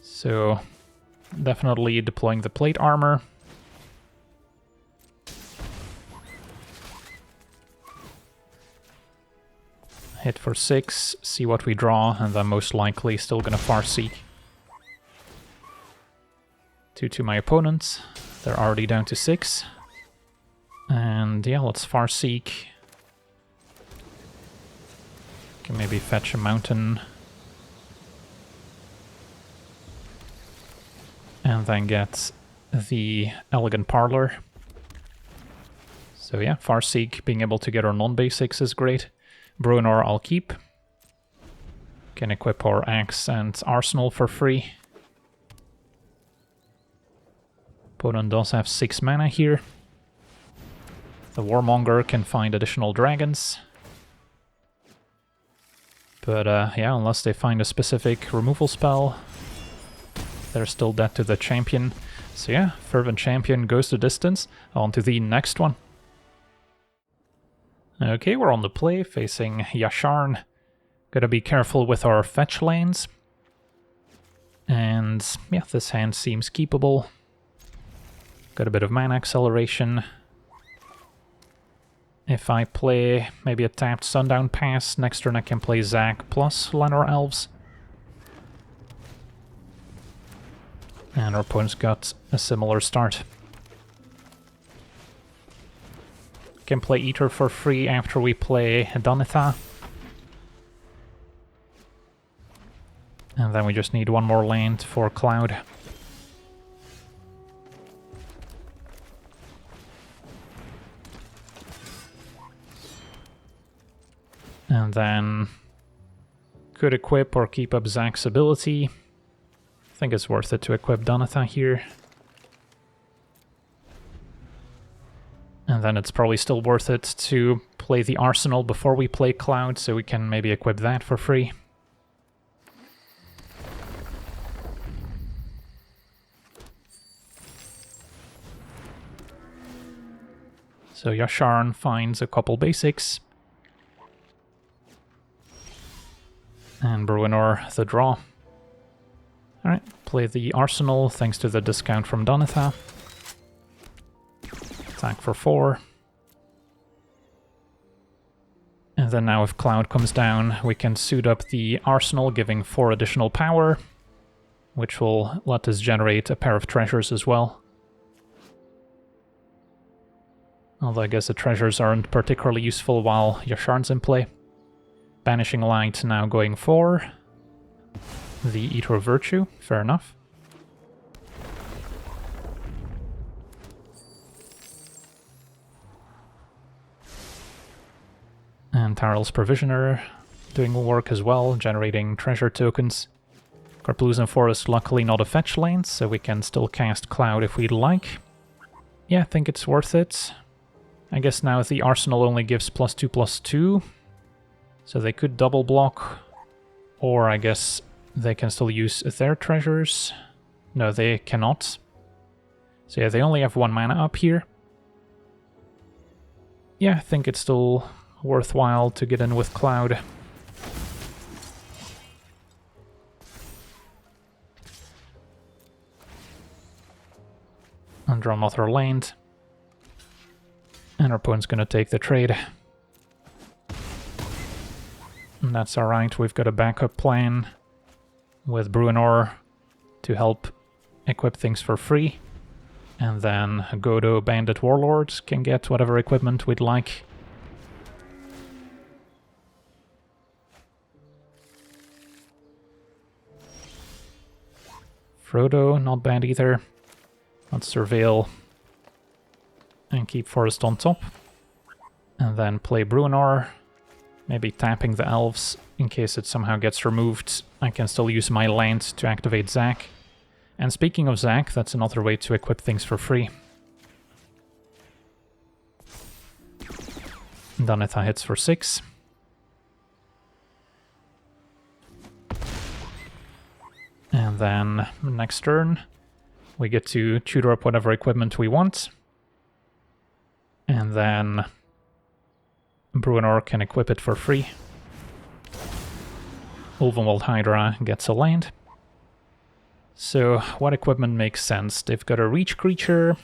So definitely deploying the plate armor. Hit for 6, see what we draw, and then most likely still gonna Farseek. 2 to my opponents. They're already down to 6. And yeah, let's Farseek. Can maybe fetch a mountain. And then get the Elegant Parlor. So yeah, Farseek, being able to get our non-basics is great. Bruenor I'll keep. Can equip our Axe and Arsenal for free. Opponent does have 6 mana here. The Warmonger can find additional dragons. But yeah, unless they find a specific removal spell, they're still dead to the champion. So yeah, Fervent Champion goes the distance. On to the next one. Okay, we're on the play, facing Yasharn. Gotta be careful with our fetch lanes. And yeah, this hand seems keepable. Got a bit of mana acceleration. If I play maybe a tapped Sundown Pass, next turn I can play Zac plus Lenor Elves. And our opponent's got a similar start. Can play Eater for free after we play Donitha. And then we just need 1 more land for Cloud. And then could equip or keep up Zac's ability. I think it's worth it to equip Donitha here. And then it's probably still worth it to play the Arsenal before we play Cloud, so we can maybe equip that for free. So Yasharn finds a couple basics. And Bruenor the draw. Alright, play the Arsenal thanks to the discount from Donitha. Attack for 4. And then now if Cloud comes down, we can suit up the Arsenal, giving 4 additional power, which will let us generate a pair of treasures as well. Although I guess the treasures aren't particularly useful while Yasharn's in play. Banishing Light now going for the Eater of Virtue, fair enough. And Tarrel's Provisioner doing work as well, generating treasure tokens. Carplusen Forest luckily not a fetch lane, so we can still cast Cloud if we'd like. Yeah, I think it's worth it. I guess now the Arsenal only gives +2/+2, so they could double block, or I guess they can still use their treasures. No, they cannot. So yeah, they only have 1 mana up here. Yeah, I think it's still worthwhile to get in with Cloud. And draw another land. And our opponent's gonna take the trade. And that's alright, we've got a backup plan with Bruenor to help equip things for free. And then Godo Bandit Warlords can get whatever equipment we'd like. Frodo, not bad either. Let's surveil and keep Forest on top. And then play Bruenor, maybe tapping the elves in case it somehow gets removed. I can still use my land to activate Zac. And speaking of Zac, that's another way to equip things for free. Donitha hits for 6. And then next turn, we get to tutor up whatever equipment we want. And then Bruenor can equip it for free. Ulvenwald Hydra gets a land. So what equipment makes sense? They've got a reach creature.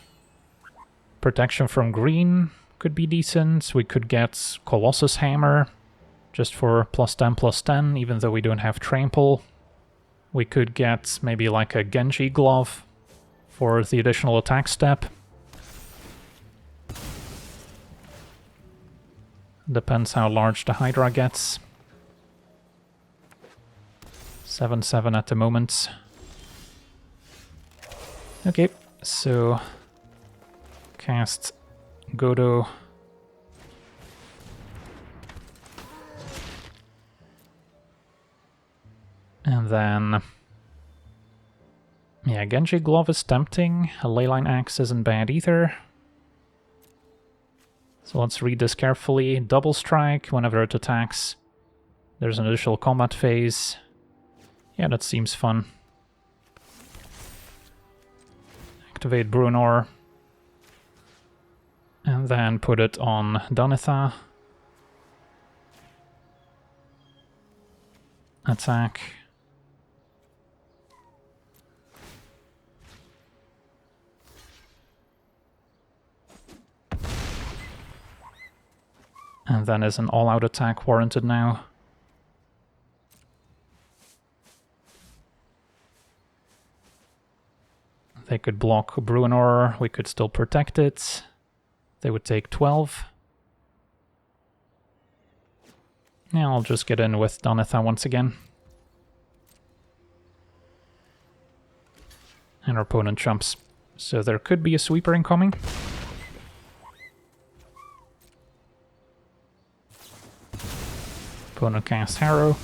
Protection from green could be decent. We could get Colossus Hammer just for +10/+10, even though we don't have trample. We could get maybe like a Genji Glove for the additional attack step. Depends how large the Hydra gets. 7/7 at the moment. Okay, so cast Godo. And then, yeah, Genji Glove is tempting. A Leyline Axe isn't bad either. So let's read this carefully. Double Strike, whenever it attacks, there's an additional combat phase. Yeah, that seems fun. Activate Bruenor. And then put it on Donitha. Attack. And then is an all-out attack warranted now? They could block Bruenor, we could still protect it. They would take 12. Yeah, I'll just get in with Donitha once again. And our opponent jumps. So there could be a sweeper incoming. Opponent cast Harrow.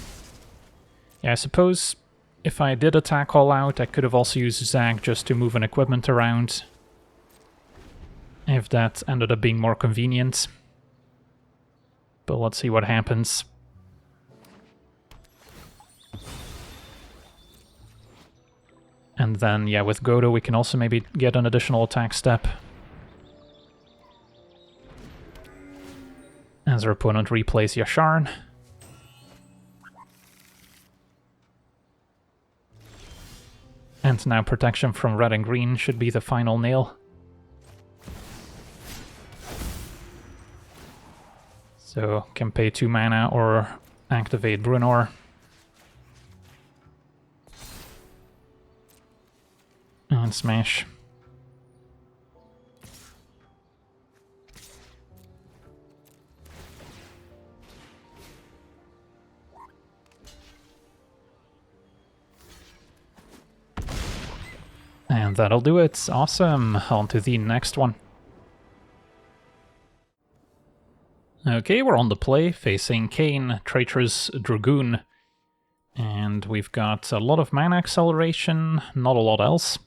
Yeah, I suppose if I did attack all out, I could have also used Zac just to move an equipment around. If that ended up being more convenient. But let's see what happens. And then, yeah, with Godo we can also maybe get an additional attack step. As our opponent replays Yasharn. And now protection from red and green should be the final nail. So can pay 2 mana or activate Bruenor. And smash. And that'll do it. Awesome. On to the next one. Okay, we're on the play, facing Kane, Traitorous Dragoon. And we've got a lot of mana acceleration, not a lot else.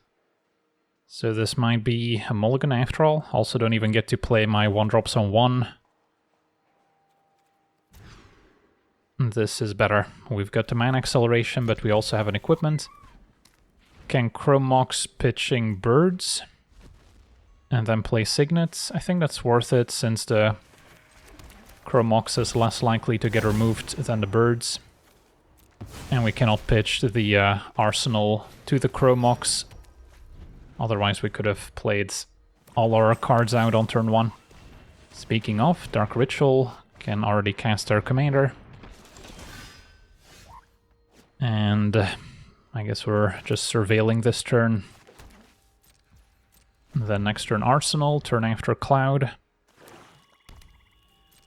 So this might be a mulligan after all. Also don't even get to play my 1-drops on 1. This is better. We've got the mana acceleration, but we also have an equipment. Can Chrome Mox pitching birds and then play Signets. I think that's worth it since the Chrome Mox is less likely to get removed than the birds. And we cannot pitch the Arsenal to the Chrome Mox. Otherwise we could have played all our cards out on turn 1. Speaking of, Dark Ritual can already cast our commander. And I guess we're just surveilling this turn. Then next turn Arsenal, turn after Cloud.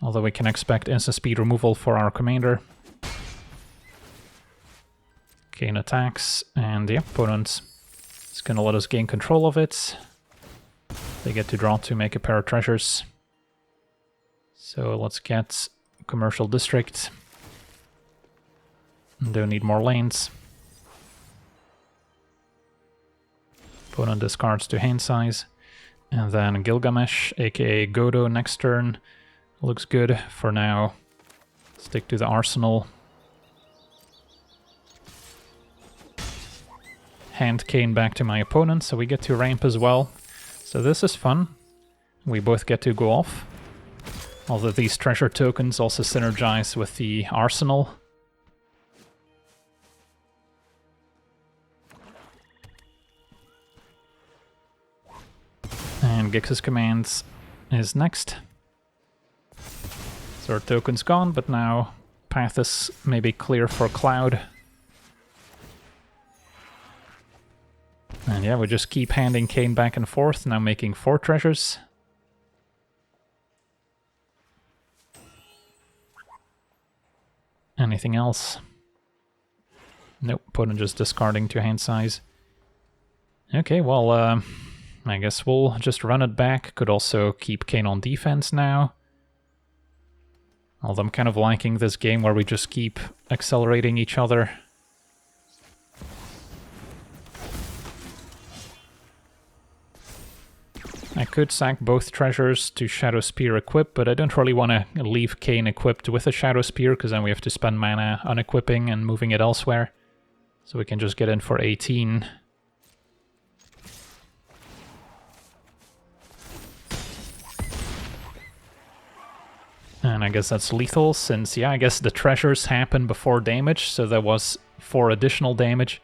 Although we can expect instant speed removal for our commander. Gain attacks, and the opponent is gonna let us gain control of it. They get to draw to make a pair of treasures. So let's get Commercial District. Don't need more lanes. Opponent discards to hand size. And then Gilgamesh, aka Godo, next turn. Looks good for now. Stick to the Arsenal. Hand Kane back to my opponent, so we get to ramp as well. So this is fun. We both get to go off. Although these treasure tokens also synergize with the Arsenal. And Gix's commands is next. So our token's gone, but now path is maybe clear for Cloud. And yeah, we just keep handing Kane back and forth, now making 4 treasures. Anything else? Nope, opponent just discarding to hand size. Okay, well, I guess we'll just run it back. Could also keep Kane on defense now. Although I'm kind of liking this game where we just keep accelerating each other. I could sack both treasures to Shadow Spear equip, but I don't really want to leave Kane equipped with a Shadow Spear, because then we have to spend mana unequipping and moving it elsewhere. So we can just get in for 18. And I guess that's lethal, since, yeah, I guess the treasures happen before damage, so there was 4 additional damage.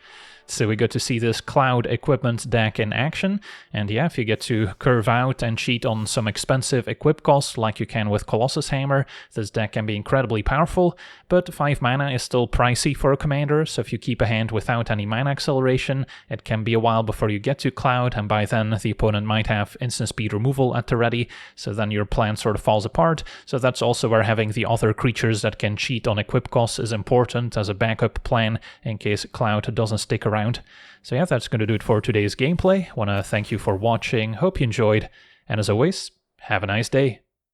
So we get to see this Cloud equipment deck in action, and yeah, if you get to curve out and cheat on some expensive equip costs like you can with Colossus Hammer, this deck can be incredibly powerful, but 5 mana is still pricey for a commander, so if you keep a hand without any mana acceleration, it can be a while before you get to Cloud, and by then the opponent might have instant speed removal at the ready, so then your plan sort of falls apart. So that's also where having the other creatures that can cheat on equip costs is important as a backup plan in case Cloud doesn't stick around. So yeah, that's going to do it for today's gameplay. Want to thank you for watching, hope you enjoyed, and as always, have a nice day.